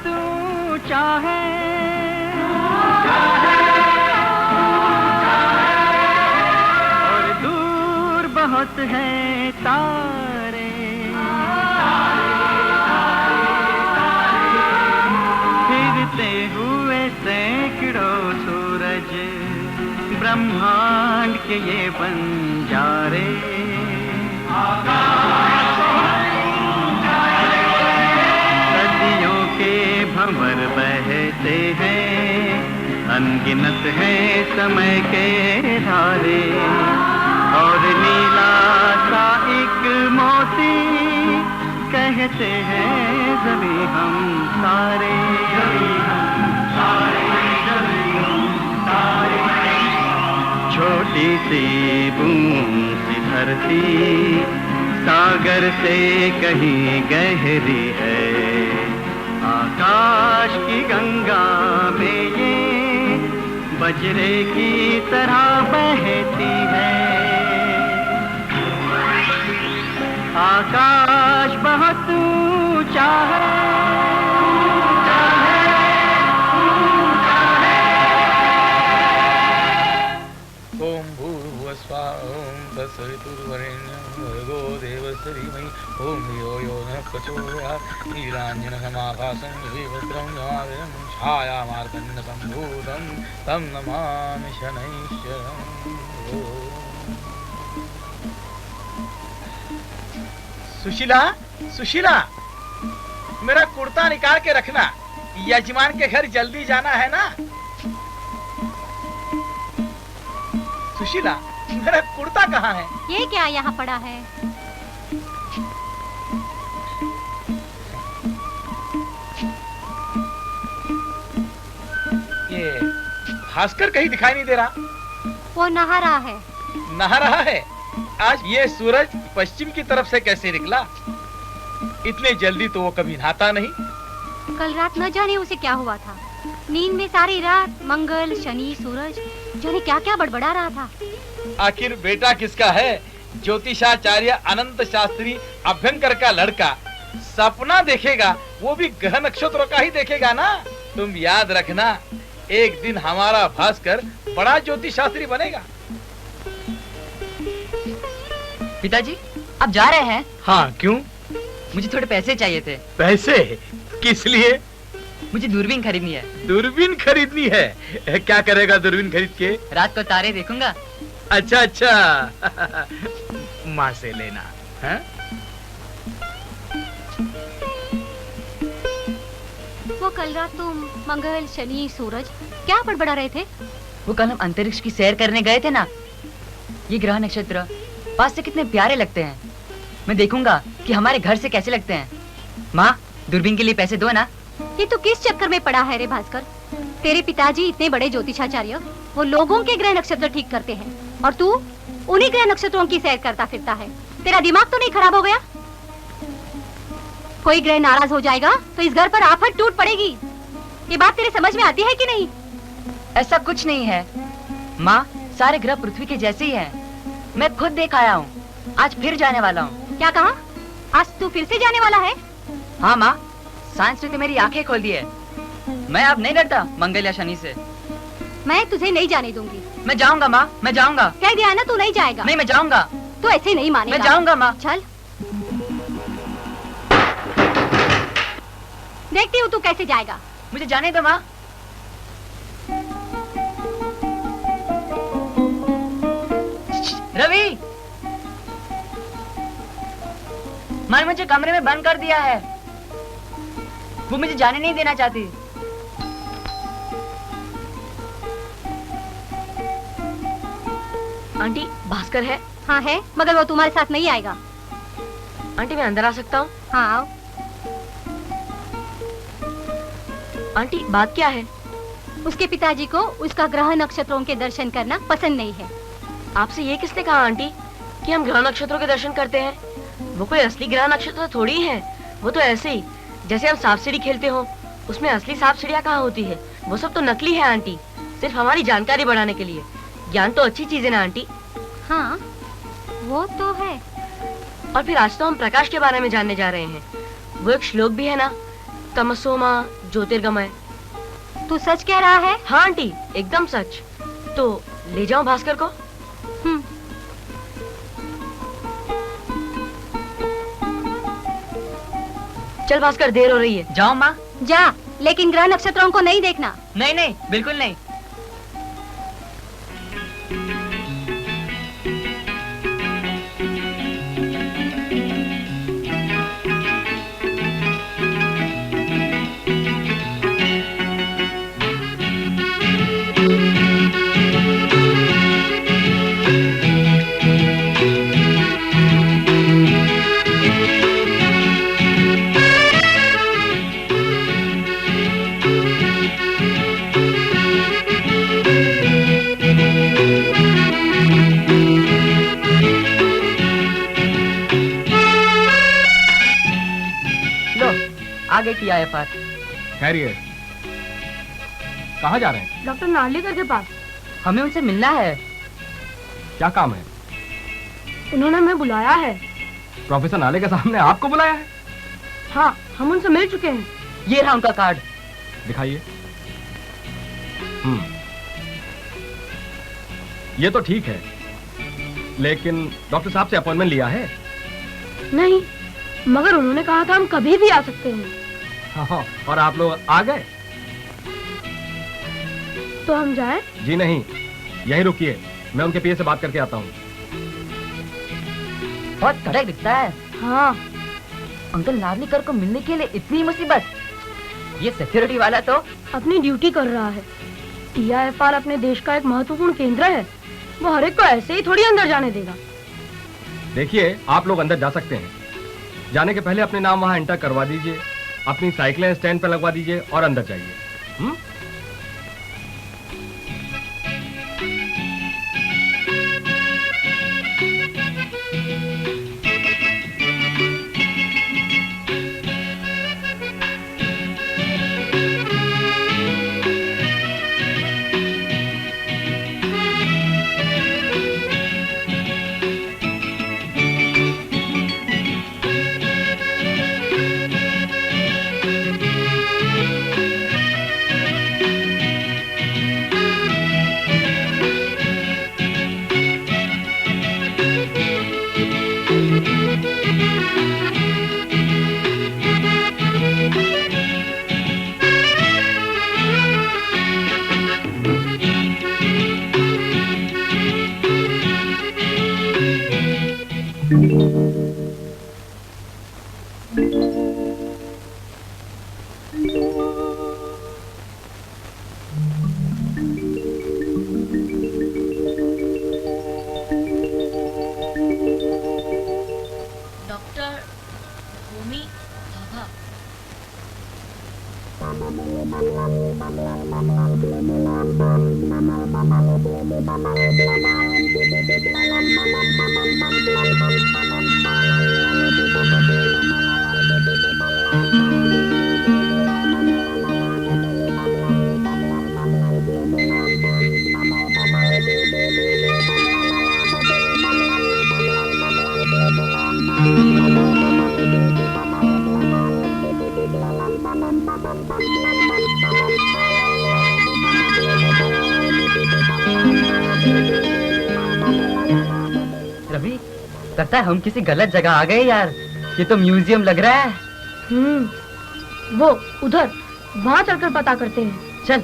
ऊंचा है, और दूर बहुत है तारे, फिरते हुए सैकड़ों सूरज, ब्रह्मांड के ये बंजारे। सदियों के भंवर बहते हैं, अनगिनत है समय के धारे, और नीला सा एक मोती कहते हैं जमी हम सारे। छोटी सी बूंद सी धरती सागर से कहीं गहरी है, आकाश की गंगा में ये बजरे की तरह बहती है। आकाश बहुत ऊंचा है, ओम भूर्भुवस्वाहा ओम तत्सवितुर्वरेण्यं भर्गो देवस्य धीमहि ओम धियो यो नः प्रचोदयात्। नीलाञ्जनसमाभासं दिव्यभद्रं जमालयं छायामार्तण्डसम्भूतं तं नमामि शनैश्चरम्। सुशीला, सुशीला, मेरा कुर्ता निकाल के रखना, यजमान के घर जल्दी जाना है ना। सुशीला, मेरा कुर्ता कहाँ है? ये क्या यहाँ पड़ा है? ये भास्कर कहीं दिखाई नहीं दे रहा। वो नहा रहा है। नहा रहा है? आज ये सूरज पश्चिम की तरफ से कैसे निकला? इतने जल्दी तो वो कभी नहाता नहीं। कल रात न जाने उसे क्या हुआ था, नींद में सारी रात मंगल शनि सूरज जाने क्या क्या बड़बड़ा रहा था। आखिर बेटा किसका है? ज्योतिषाचार्य अनंत शास्त्री अभ्यंकर का लड़का सपना देखेगा, वो भी ग्रह नक्षत्रों का ही देखेगा ना। तुम याद रखना, एक दिन हमारा भास्कर बड़ा ज्योतिषशास्त्री बनेगा। पिताजी, आप जा रहे हैं? हाँ, क्यों? मुझे थोड़े पैसे चाहिए थे। पैसे? किस लिए? मुझे दूरबीन खरीदनी है। दूरबीन खरीदनी है? क्या करेगा दूरबीन खरीद के? रात को तारे देखूंगा। अच्छा अच्छा, माँ से लेना है? वो कल रात तुम मंगल शनि सूरज क्या बड़बड़ा रहे थे? वो कल हम अंतरिक्ष की सैर करने गए थे ना। ये ग्रह नक्षत्र पास से कितने प्यारे लगते हैं। मैं देखूंगा कि हमारे घर से कैसे लगते हैं। माँ, दूरबीन के लिए पैसे दो ना। ये तो किस चक्कर में पड़ा है रे भास्कर? तेरे पिताजी इतने बड़े ज्योतिषाचार्य, वो लोगों के ग्रह नक्षत्र ठीक करते हैं, और तू उन्हीं ग्रह नक्षत्रों की सैर करता फिरता है। तेरा दिमाग तो नहीं खराब हो गया? कोई ग्रह नाराज हो जाएगा तो इस घर पर आफत टूट पड़ेगी। ये बात तेरे समझ में आती है कि नहीं? ऐसा कुछ नहीं है माँ, सारे ग्रह पृथ्वी के जैसे ही हैं। मैं खुद देख आया हूँ, आज फिर जाने वाला हूँ। क्या कहा? आज तू फिर से जाने वाला है? हाँ माँ, साइंस ने तो मेरी आंखें खोल दी है। मैं अब नहीं डरता मंगल या शनि से। मैं तुझे नहीं जाने दूंगी। मैं जाऊंगा माँ, मैं जाऊंगा। कह दिया ना, तू नहीं जाएगा। नहीं, मैं जाऊंगा। तू ऐसे नहीं मानेगा। मैं जाऊंगा माँ। चल, देखती हूँ तू कैसे जाएगा। मुझे जाने दो माँ। रवि, माँ ने मुझे कमरे में बंद कर दिया है। वो मुझे जाने नहीं देना चाहती। आंटी, भास्कर है? हाँ है, मगर वो तुम्हारे साथ नहीं आएगा। आंटी, मैं अंदर आ सकता हूँ? हाँ आओ। आंटी, बात क्या है? उसके पिताजी को उसका ग्रह नक्षत्रों के दर्शन करना पसंद नहीं है। आपसे ये किसने कहा आंटी कि हम ग्रह नक्षत्रों के दर्शन करते हैं? वो कोई असली ग्रह नक्षत्र थोड़ी है। वो तो ऐसे ही, जैसे हम सांप सीढ़ी खेलते हो, उसमें असली सांप सीढ़ियाँ कहाँ होती है? वो सब तो नकली है आंटी, सिर्फ हमारी जानकारी बढ़ाने के लिए। ज्ञान तो अच्छी चीज है ना आंटी? हाँ, वो तो है। और फिर आज तो हम प्रकाश के बारे में जानने जा रहे हैं। वो एक श्लोक भी है ना, तमसो माँ ज्योतिर्गमय। तू सच कह रहा है? हाँ आंटी, एकदम सच। तो ले जाऊं भास्कर को? चल भास्कर, देर हो रही है। जाओ माँ। जा, लेकिन ग्रह नक्षत्रों को नहीं देखना। नहीं नहीं, बिल्कुल नहीं। आ गई TIFR। खैरियत, कहाँ जा रहे हैं? डॉक्टर नार्लिकर के पास। हमें उनसे मिलना है। क्या काम है? उन्होंने हमें बुलाया है। प्रोफेसर नाले के सामने आपको बुलाया है? हाँ, हम उनसे मिल चुके हैं। ये रहा उनका कार्ड। दिखाइए। ये तो ठीक है, लेकिन डॉक्टर साहब से अपॉइंटमेंट लिया है? नहीं, मगर उन्होंने कहा था हम कभी भी आ सकते हैं। हाँ, और आप लोग आ गए? तो हम जाएं? जी नहीं, यहीं रुकिए, मैं उनके पीए से बात करके आता हूँ। बहुत कड़क दिखता है। हाँ। अंकल नार्लिकर को मिलने के लिए इतनी मुसीबत। ये सिक्योरिटी वाला तो अपनी ड्यूटी कर रहा है। TIFR अपने देश का एक महत्वपूर्ण केंद्र है। वो हर एक को ऐसे ही थोड़ी अंदर जाने देगा। देखिए, आप लोग अंदर जा सकते हैं। जाने के पहले अपने नाम वहाँ एंटर करवा दीजिए, अपनी साइकिलें स्टैंड पर लगवा दीजिए और अंदर जाइए। रवि, लगता है हम किसी गलत जगह आ गए यार। ये तो म्यूजियम लग रहा है। वो उधर, वहाँ चलकर पता करते हैं। चल।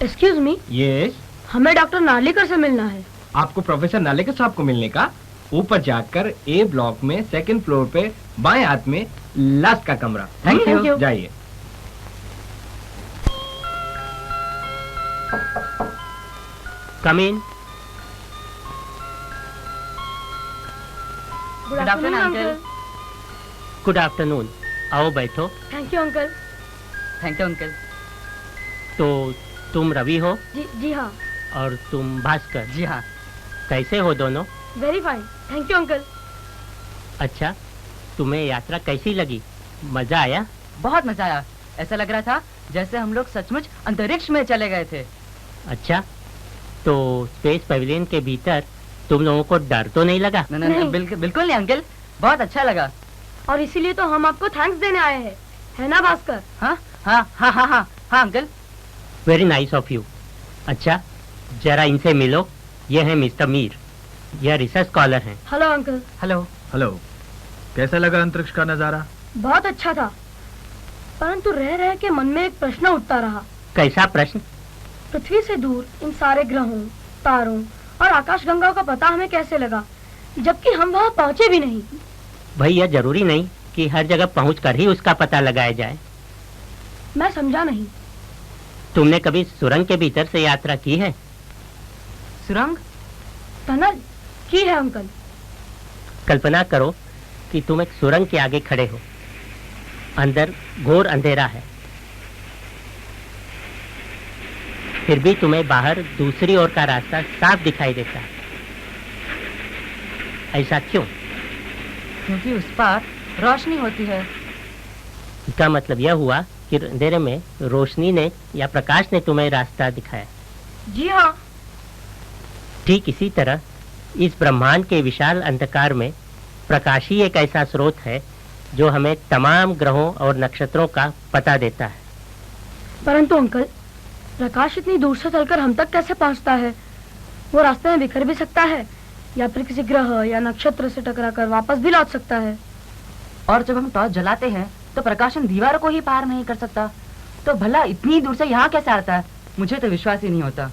Excuse me. यस। हमें डॉक्टर नार्लिकर से मिलना है। आपको प्रोफेसर नालेकर साहब को मिलने का? ऊपर जाकर A ब्लॉक में सेकंड फ्लोर पे बाएं हाथ में लास्ट का कमरा। Thank you. जाइए। Come in. Good afternoon uncle. Good afternoon. आओ बैठो। Thank you uncle. Thank you uncle. तो तुम रवि हो? जी हाँ। और तुम भास्कर? जी हाँ। कैसे हो दोनों? Very fine, thank you uncle. अच्छा, तुम्हें यात्रा कैसी लगी? मजा आया? बहुत मजा आया। ऐसा लग रहा था जैसे हम लोग सचमुच अंतरिक्ष में चले गए थे। अच्छा, तो स्पेस पवेलियन के भीतर तुम लोगों को डर तो नहीं लगा? नहीं, बिल्कुल नहीं अंकल, बहुत अच्छा लगा। और इसीलिए तो हम आपको थैंक्स देने आए हैं, है ना भास्कर? हाँ हाँ हाँ हाँ हाँ हाँ uncle. Very nice of you. अच्छा जरा इनसे मिलो, ये है मिस्टर मीर, यह रिसर्च स्कॉलर हैं। Hello uncle. हेलो। हेलो, कैसा लगा अंतरिक्ष का नजारा? बहुत अच्छा था, परंतु रह रह के मन में एक प्रश्न उठता रहा। कैसा प्रश्न? पृथ्वी से दूर इन सारे ग्रहों, तारों और आकाशगंगाओं का पता हमें कैसे लगा, जबकि हम वहाँ पहुँचे भी नहीं? भाई यह जरूरी नहीं कि हर जगह पहुंचकर ही उसका पता लगाया जाए। मैं समझा नहीं। तुमने कभी सुरंग के भीतर से यात्रा की है? सुरंग? टनल की है अंकल। कल्पना करो कि तुम एक सुरंग के आगे खड़े हो, अंदर घोर अंधेरा है, फिर भी तुम्हें बाहर दूसरी ओर का रास्ता साफ दिखाई देता है। ऐसा क्यों? क्योंकि उस पार रोशनी होती है। इसका मतलब यह हुआ कि अंधेरे में रोशनी ने या प्रकाश ने तुम्हें रास्ता दिखाया। जी हाँ। ठीक इसी तरह इस ब्रह्मांड के विशाल अंधकार में प्रकाश ही एक ऐसा स्रोत है जो हमें तमाम ग्रहों और नक्षत्रों का पता देता है। परंतु अंकल, प्रकाश इतनी दूर से चलकर हम तक कैसे पहुंचता है? वो रास्ते में बिखर भी सकता है या फिर किसी ग्रह या नक्षत्र से टकराकर वापस भी लौट सकता है। और जब हम टॉर्च जलाते हैं तो प्रकाशन दीवारों को ही पार नहीं कर सकता, तो भला इतनी दूर से यहाँ कैसे आता है? मुझे तो विश्वास ही नहीं होता।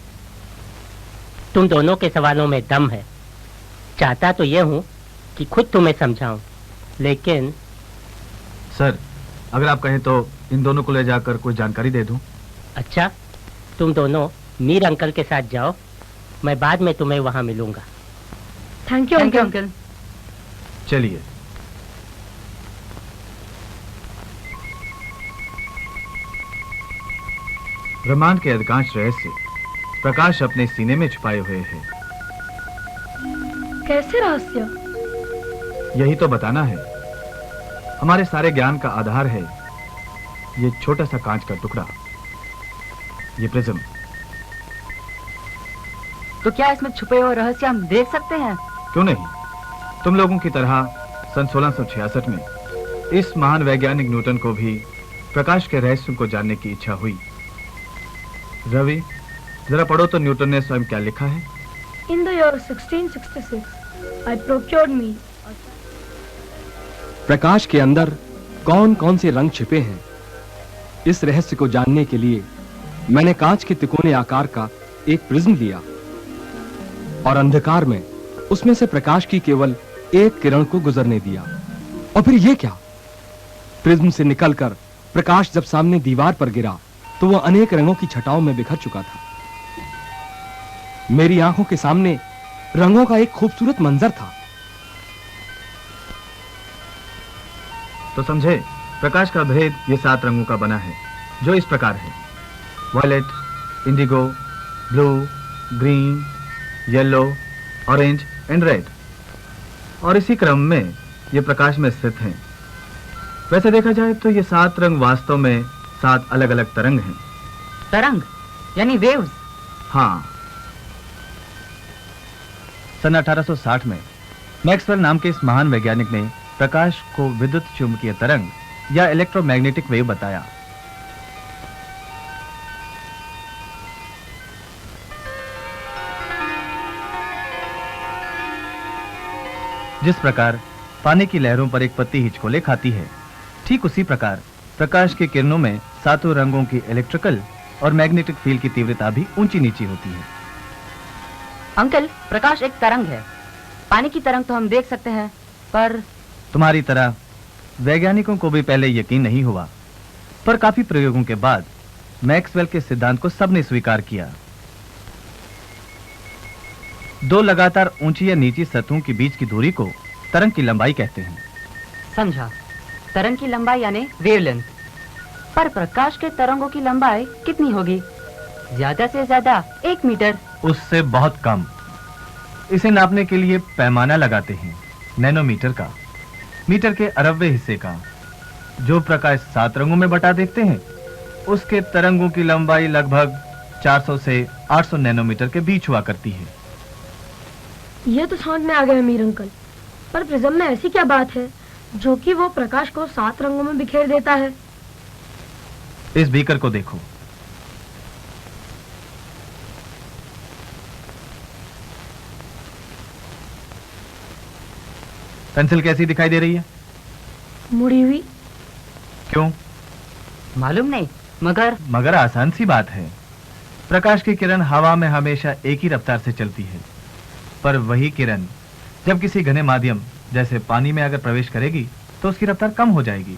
तुम दोनों के सवालों में दम है। चाहता तो यह हूँ कि खुद तुम्हें समझाऊं, लेकिन सर, अगर आप कहें तो इन दोनों को ले जाकर कोई जानकारी दे दूं। अच्छा, तुम दोनों मीर अंकल के साथ जाओ, मैं बाद में तुम्हें वहां मिलूंगा। Thank you uncle. चलिए। ब्रह्मांड के अधिकांश रहस्य प्रकाश अपने सीने में छुपाए हुए है। कैसे रहस्य? यही तो बताना है। हमारे सारे ज्ञान का आधार है ये छोटा सा कांच का टुकड़ा, ये प्रिज्म। तो क्या इसमें छुपे हुए रहस्य हम देख सकते हैं? क्यों नहीं? तुम लोगों की तरह सन 1666 में इस महान वैज्ञानिक न्यूटन को भी प्रकाश के रहस्यों को जानने की इच्छा हुई। रवि, जरा पढ़ो तो न्यूटन ने स्वयं क्या लिखा है। In the year 1666, I procured me. प्रकाश के अंदर कौन कौन से रंग छिपे हैं, इस रहस्य को जानने के लिए मैंने कांच के तिकोने आकार का एक प्रिज्म लिया और अंधकार में उसमें से प्रकाश की केवल एक किरण को गुजरने दिया। और फिर ये क्या, प्रिज्म से निकलकर प्रकाश जब सामने दीवार पर गिरा तो वह अनेक रंगों की छटाओं में बिखर चुका था। मेरी आंखों के सामने रंगों का एक खूबसूरत मंजर था। तो समझे, प्रकाश का भेद ये 7 रंगों का बना है, जो इस प्रकार है: violet, indigo, blue, green, yellow, orange and red. और इसी क्रम में ये प्रकाश में स्थित हैं। वैसे देखा जाए तो ये 7 रंग वास्तव में 7 अलग अलग तरंग हैं। तरंग यानी वेव्स? हाँ। सन 1860 में मैक्सवेल नाम के इस महान वैज्ञानिक ने प्रकाश को विद्युत चुंबकीय तरंग या इलेक्ट्रोमैग्नेटिक वेव बताया। जिस प्रकार पानी की लहरों पर एक पत्ती हिचकोले खाती है, ठीक उसी प्रकार प्रकाश की किरणों में 7 रंगों की इलेक्ट्रिकल और मैग्नेटिक फील्ड की तीव्रता भी ऊंची नीची होती है। अंकल, प्रकाश एक तरंग है। पानी की तरंग तो हम देख सकते हैं, पर तुम्हारी तरह वैज्ञानिकों को भी पहले यकीन नहीं हुआ, पर काफी प्रयोगों के बाद मैक्सवेल के सिद्धांत को सबने स्वीकार किया। 2 लगातार ऊंची या नीची सतहों के बीच की दूरी को तरंग की लंबाई कहते हैं। समझा, तरंग की लंबाई यानी वेवलेंथ। पर प्रकाश के तरंगों की लंबाई कितनी होगी? ज्यादा से ज्यादा 1 मीटर। उससे बहुत कम। इसे नापने के लिए पैमाना लगाते हैं, नैनोमीटर का, मीटर के 1/8 हिस्से का। जो प्रकाश 7 रंगों में बटा देखते हैं, उसके तरंगों की लंबाई लगभग 400 से 800 नैनोमीटर के बीच हुआ करती है। ये तो समझ में आ गया मीर अंकल, पर प्रिज्म में ऐसी क्या बात है जो कि वो प्रकाश को 7 रंगों में बिखेर देता है। इस बीकर को देखो। पेंसिल कैसी दिखाई दे रही है? मुड़ी हुई। क्यों? मालूम नहीं, मगर आसान सी बात है। प्रकाश की किरण हवा में हमेशा एक ही रफ्तार से चलती है, पर वही किरण जब किसी घने माध्यम जैसे पानी में अगर प्रवेश करेगी तो उसकी रफ्तार कम हो जाएगी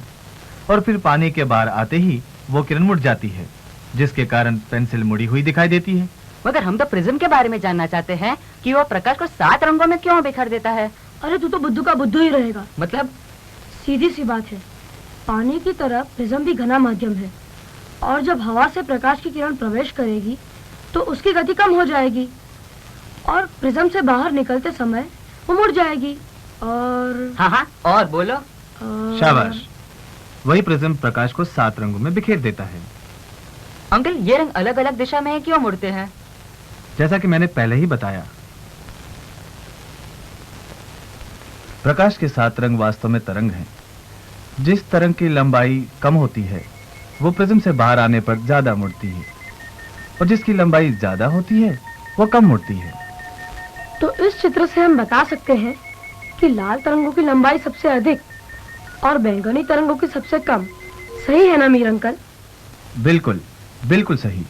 और फिर पानी के बाहर आते ही वो किरण मुड़ जाती है, जिसके कारण पेंसिल मुड़ी हुई दिखाई देती है। मगर हम तो प्रिज्म के बारे में जानना चाहते हैं कि वो प्रकाश को 7 रंगों में क्यों बिखेर देता है। अरे तू तो बुद्धू का बुद्धू ही रहेगा। मतलब सीधी सी बात है, पानी की तरह प्रिज्म भी घना माध्यम है और जब हवा से प्रकाश की किरण प्रवेश करेगी तो उसकी गति कम हो जाएगी और प्रिज्म से बाहर निकलते समय वो मुड़ जाएगी और हाँ और बोलो। शाबाश, वही प्रिज्म प्रकाश को 7 रंगों में बिखेर देता है। अंकल, ये रंग अलग अलग दिशा में क्यों मुड़ते हैं? जैसा कि मैंने पहले ही बताया, प्रकाश के 7 रंग वास्तव में तरंग हैं। जिस तरंग की लंबाई कम होती है वो प्रिज्म से बाहर आने पर ज्यादा मुड़ती है और जिसकी लंबाई ज्यादा होती है वो कम मुड़ती है। तो इस चित्र से हम बता सकते हैं कि लाल तरंगों की लंबाई सबसे अधिक और बैंगनी तरंगों की सबसे कम। सही है ना मीर अंकल? बिल्कुल बिल्कुल सही।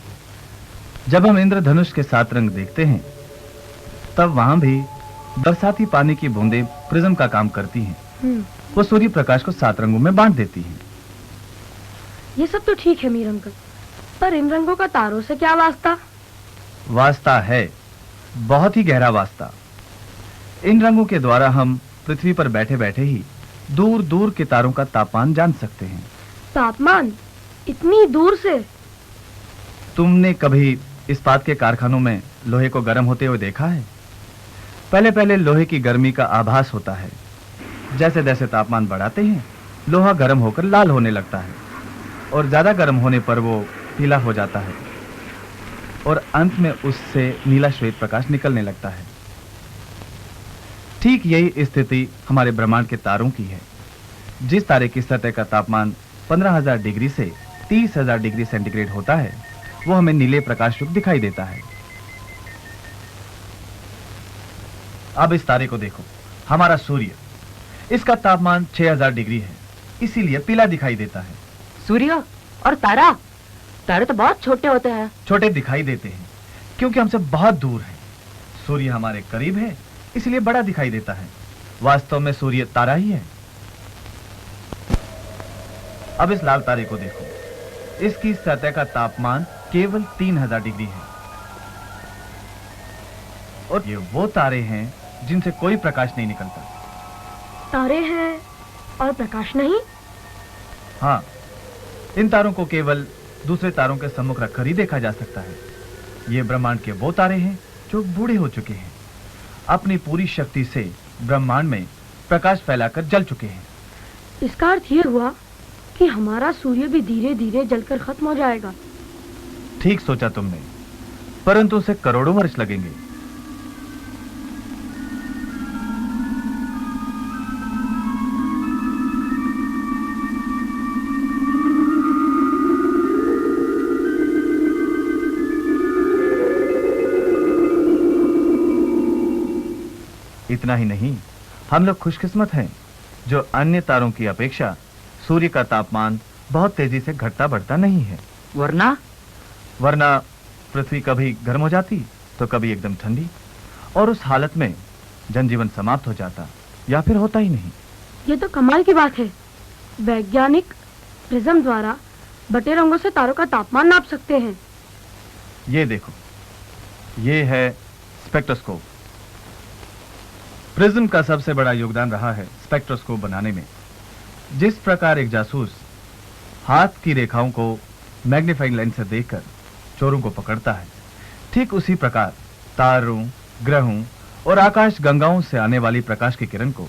जब हम इंद्रधनुष के 7 रंग देखते हैं तब वहां भी बरसाती पानी की बूंदें प्रिज्म का काम करती हैं। वो सूर्य प्रकाश को 7 रंगों में बांट देती हैं। ये सब तो ठीक है मीर अंकल, पर इन रंगों का तारों से क्या वास्ता? वास्ता है, बहुत ही गहरा वास्ता। इन रंगों के द्वारा हम पृथ्वी पर बैठे बैठे ही दूर दूर के तारों का तापमान जान सकते हैं। तापमान? इतनी दूर से? तुमने कभी इस्पात के कारखानों में लोहे को गर्म होते हुए देखा है? पहले पहले लोहे की गर्मी का आभास होता है। जैसे जैसे तापमान बढ़ाते हैं लोहा गर्म होकर लाल होने लगता है और ज्यादा गर्म होने पर वो पीला हो जाता है और अंत में उससे नीला श्वेत प्रकाश निकलने लगता है। ठीक यही स्थिति हमारे ब्रह्मांड के तारों की है। जिस तारे की सतह का तापमान 15,000 डिग्री से 30,000 डिग्री सेंटीग्रेड होता है वो हमें नीले प्रकाश युक्त दिखाई देता है। अब इस तारे को देखो, हमारा सूर्य। इसका तापमान 6,000 डिग्री है, इसीलिए पीला दिखाई देता है। सूर्य और तारा? तारे तो बहुत छोटे होते हैं। छोटे दिखाई देते हैं क्योंकि हमसे बहुत दूर है। सूर्य हमारे करीब है इसलिए बड़ा दिखाई देता है। वास्तव में सूर्य तारा ही है। अब इस लाल तारे को देखो, इसकी सतह का तापमान केवल 3,000 डिग्री है और ये वो तारे हैं जिनसे कोई प्रकाश नहीं निकलता। तारे हैं और प्रकाश नहीं? हाँ, इन तारों को केवल दूसरे तारों के सम्मुख रखकर ही देखा जा सकता है। ये ब्रह्मांड के वो तारे हैं जो बूढ़े हो चुके हैं, अपनी पूरी शक्ति से ब्रह्मांड में प्रकाश फैलाकर जल चुके हैं। इसका अर्थ ये हुआ कि हमारा सूर्य भी धीरे धीरे जलकर खत्म हो जाएगा। ठीक सोचा तुमने, परंतु उसे करोड़ों वर्ष लगेंगे। इतना ही नहीं, हम लोग खुशकिस्मत हैं जो अन्य तारों की अपेक्षा सूर्य का तापमान बहुत तेजी से घटता बढ़ता नहीं है। वरना पृथ्वी कभी गर्म हो जाती तो कभी एकदम ठंडी और उस हालत में जनजीवन समाप्त हो जाता या फिर होता ही नहीं। ये तो कमाल की बात है। वैज्ञानिक प्रिज्म द्वारा बटे रंगों से तारों का तापमान नाप सकते हैं। ये देखो, ये है स्पेक्ट्रोस्कोप। प्रिज्म का सबसे बड़ा योगदान रहा है स्पेक्ट्रोस्कोप बनाने में। जिस प्रकार एक जासूस हाथ की रेखाओं को मैग्नीफाइंग लेंस से देखकर चोरों को पकड़ता है, ठीक उसी प्रकार तारों, ग्रहों और आकाश गंगाओं से आने वाली प्रकाश की किरण को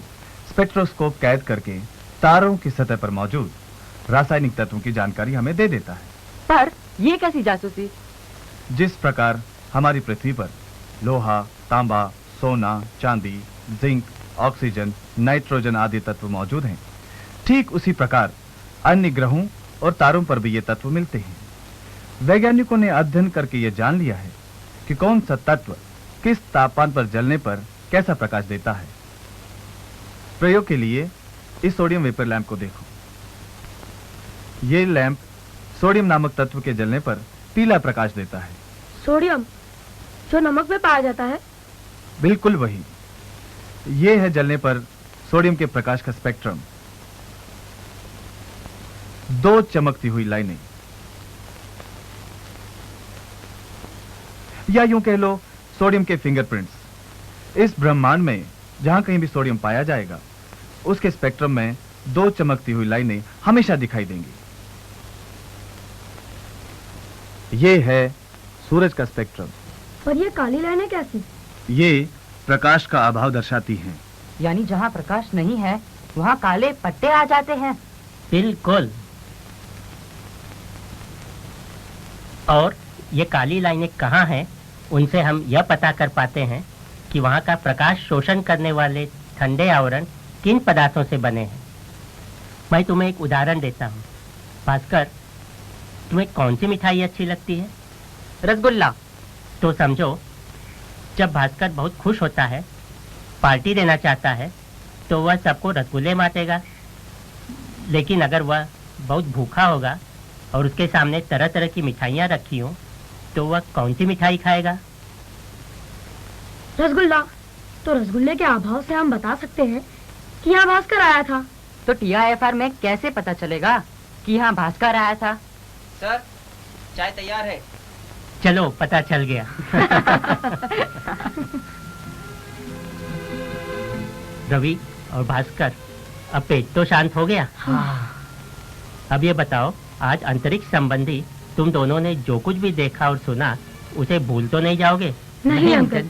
स्पेक्ट्रोस्कोप कैद करके तारों की सतह पर मौजूद रासायनिक तत्वों की जानकारी हमें दे देता है। पर ये कैसी जासूसी? जिस प्रकार हमारी पृथ्वी पर लोहा, तांबा, सोना, चांदी, जिंक, ऑक्सीजन, नाइट्रोजन आदि तत्व मौजूद हैं, ठीक उसी प्रकार अन्य ग्रहों और तारों पर भी ये तत्व मिलते हैं। वैज्ञानिकों ने अध्ययन करके ये जान लिया है कि कौन सा तत्व किस तापमान पर जलने पर कैसा प्रकाश देता है। प्रयोग के लिए इस सोडियम वेपर लैंप को देखो। ये लैंप सोडियम नामक तत्व के जलने पर पीला प्रकाश देता है। सोडियम जो नमक में पाया जाता है? बिल्कुल वही। ये है जलने पर सोडियम के प्रकाश का स्पेक्ट्रम। दो चमकती हुई लाइनें, या यूं कह लो सोडियम के फिंगरप्रिंट्स। इस ब्रह्मांड में जहां कहीं भी सोडियम पाया जाएगा उसके स्पेक्ट्रम में दो चमकती हुई लाइनें हमेशा दिखाई देंगी। ये है सूरज का स्पेक्ट्रम। पर ये काली लाइनें कैसी? ये प्रकाश का अभाव दर्शाती हैं। यानी जहाँ प्रकाश नहीं है वहाँ काले पट्टे आ जाते हैं। बिल्कुल। और ये काली लाइनें कहाँ हैं, उनसे हम यह पता कर पाते हैं कि वहाँ का प्रकाश शोषण करने वाले ठंडे आवरण किन पदार्थों से बने हैं। मैं तुम्हें एक उदाहरण देता हूँ। भास्कर, तुम्हें कौन सी मिठाई अच्छी लगती है? रसगुल्ला। तो समझो, जब भास्कर बहुत खुश होता है, पार्टी देना चाहता है, तो वह सबको रसगुल्ले बांटेगा। लेकिन अगर वह बहुत भूखा होगा और उसके सामने तरह तरह की मिठाइयाँ रखी हों, तो वह कौन सी मिठाई खाएगा? रसगुल्ला। तो रसगुल्ले के अभाव से हम बता सकते हैं कि यहाँ भास्कर आया था। तो TIFR में कैसे पता चलेगा कि यहाँ भास्कर आया था? सर, चाय तैयार है। चलो, पता चल गया। रवि और भास्कर, अब पेट तो शांत हो गया। हाँ। अब ये बताओ, आज अंतरिक्ष संबंधी तुम दोनों ने जो कुछ भी देखा और सुना, उसे भूल तो नहीं जाओगे? नहीं अंकल।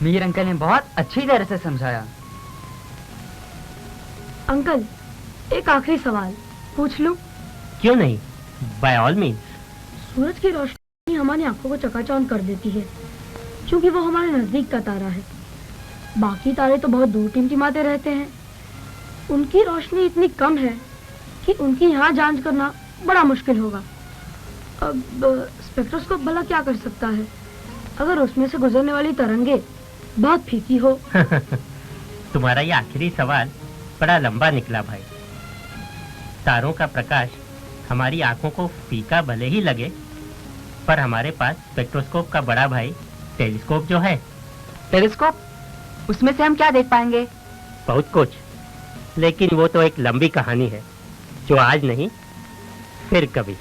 मीर अंकल ने बहुत अच्छी तरह से समझाया। अंकल, एक आखिरी सवाल पूछ लूं? क्यों नहीं, बाय ऑल मीन्स। सूरज की रोशनी हमारी आंखों को चकाचौंध कर देती है, क्योंकि वो हमारे नजदीक का तारा है। बाकी तारे तो बहुत दूर टिमटिमाते रहते हैं। उनकी रोशनी इतनी कम है कि उनकी यहाँ जांच करना बड़ा मुश्किल होगा। अब स्पेक्ट्रोस्कोप भला क्या कर सकता है अगर उसमें से गुजरने वाली तरंगे बहुत फीकी हो? तुम्हारा ये आखिरी सवाल बड़ा लंबा निकला भाई। तारों का प्रकाश हमारी आंखों को फीका भले ही लगे, पर हमारे पास स्पेक्ट्रोस्कोप का बड़ा भाई टेलीस्कोप जो है। टेलीस्कोप? उसमें से हम क्या देख पाएंगे? बहुत कुछ, लेकिन वो तो एक लंबी कहानी है जो आज नहीं, फिर कभी।